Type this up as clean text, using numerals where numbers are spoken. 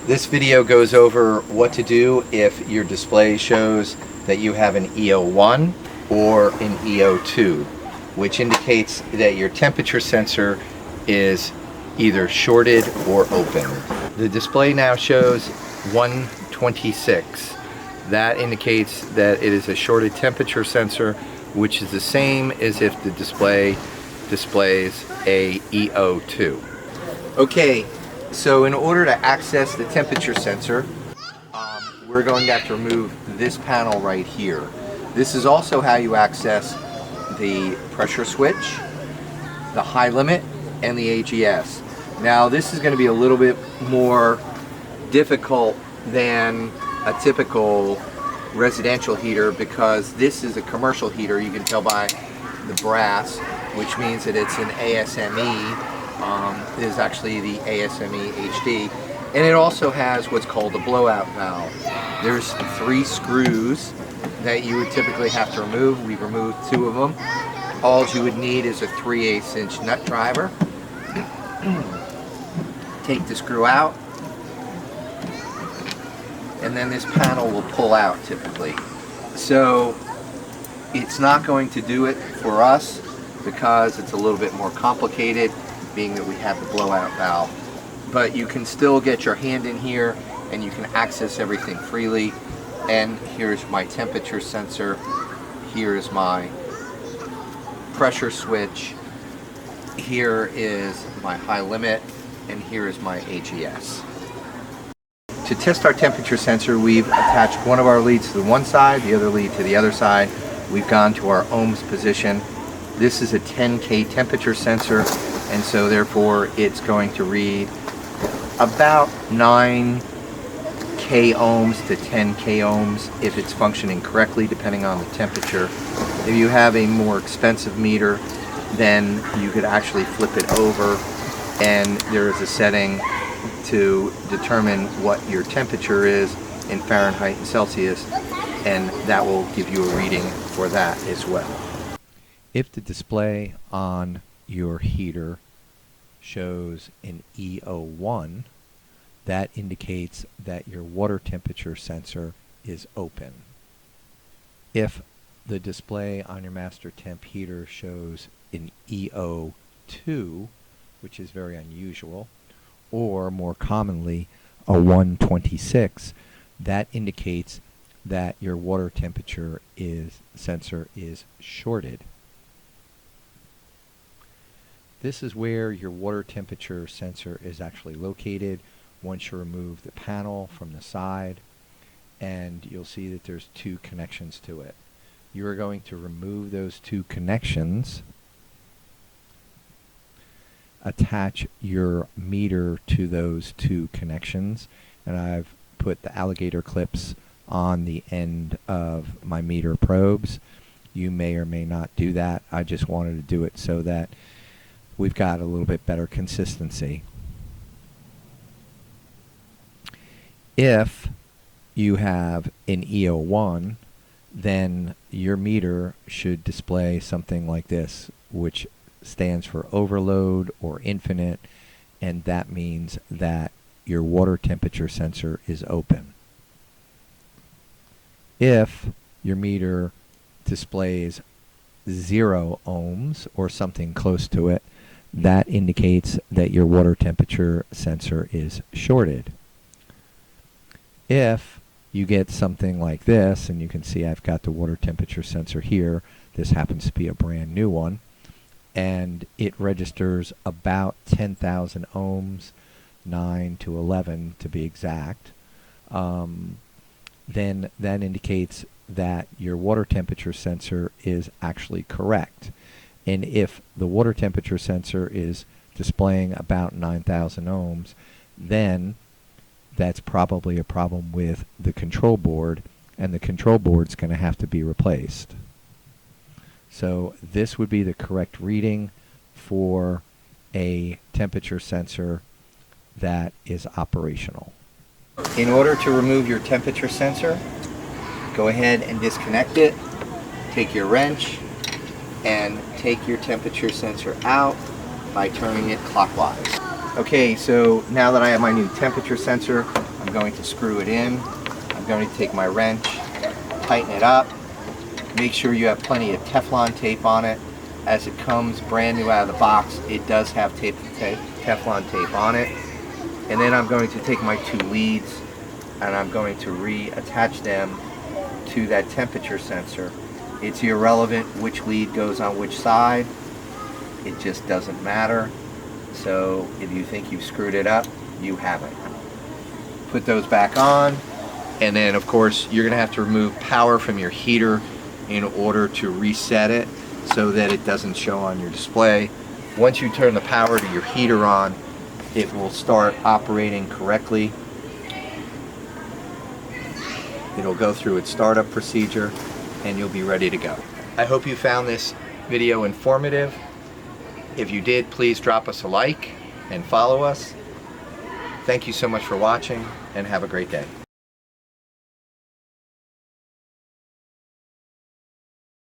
This video goes over what to do if your display shows that you have an E01 or an E02, which indicates that your temperature sensor is either shorted or open. The display now shows 126. That indicates that it is a shorted temperature sensor, which is the same as if the display displays a E02. Okay, so in order to access the temperature sensor, we're going to have to remove this panel right here. This is also how you access the pressure switch, the high limit, and the AGS. Now this is going to be a little bit more difficult than a typical residential heater because this is a commercial heater. You can tell by the brass, which means that it's an ASME. It is actually the ASME HD, and it also has what's called a blowout valve. There's 3 screws that you would typically have to remove. We've removed 2 of them. All you would need is a 3/8 inch nut driver. Take the screw out, and then this panel will pull out typically. So it's not going to do it for us because it's a little bit more complicated, being that we have the blowout valve. But you can still get your hand in here and you can access everything freely. And here's my temperature sensor, here is my pressure switch, here is my high limit, and here is my AGS. To test our temperature sensor, we've attached one of our leads to the one side, the other lead to the other side. We've gone to our ohms position. This is a 10K temperature sensor, and so therefore it's going to read about 9K ohms to 10K ohms if it's functioning correctly, depending on the temperature. If you have a more expensive meter, then you could actually flip it over, and there is a setting to determine what your temperature is in Fahrenheit and Celsius, and that will give you a reading for that as well. If the display on your heater shows an E01, that indicates that your water temperature sensor is open. If the display on your master temp heater shows an E02, which is very unusual, or more commonly a 126, that indicates that your water temperature sensor is shorted. This is where your water temperature sensor is actually located once you remove the panel from the side, and you'll see that there's 2 connections to it. You are going to remove those 2 connections, attach your meter to those 2 connections, and I've put the alligator clips on the end of my meter probes. You may or may not do that. I just wanted to do it so that we've got a little bit better consistency. If you have an E01, then your meter should display something like this, which stands for overload or infinite, and that means that your water temperature sensor is open. If your meter displays 0 ohms or something close to it, that indicates that your water temperature sensor is shorted. If you get something like this, and you can see I've got the water temperature sensor here, this happens to be a brand new one, and it registers about 10,000 ohms, 9 to 11 to be exact, then that indicates that your water temperature sensor is actually correct. And if the water temperature sensor is displaying about 9,000 ohms, then that's probably a problem with the control board, and the control board's going to have to be replaced. So this would be the correct reading for a temperature sensor that is operational. In order to remove your temperature sensor, go ahead and disconnect it. Take your wrench and take your temperature sensor out by turning it clockwise. Okay, so now that I have my new temperature sensor, I'm I'm going to screw it in. I'm going to take my wrench, tighten it up. Make sure you have plenty of Teflon tape on it. As it comes brand new out of the box, it does have Teflon tape on it. And then I'm going to take my 2 leads and I'm going to reattach them to that temperature sensor. It's irrelevant which lead goes on which side. It just doesn't matter. So if you think you've screwed it up, you haven't. Put those back on, and then of course you're going to have to remove power from your heater in order to reset it so that it doesn't show on your display. Once you turn the power to your heater on, it will start operating correctly. It'll go through its startup procedure and you'll be ready to go. I hope you found this video informative. If you did, please drop us a like and follow us. Thank you so much for watching and have a great day.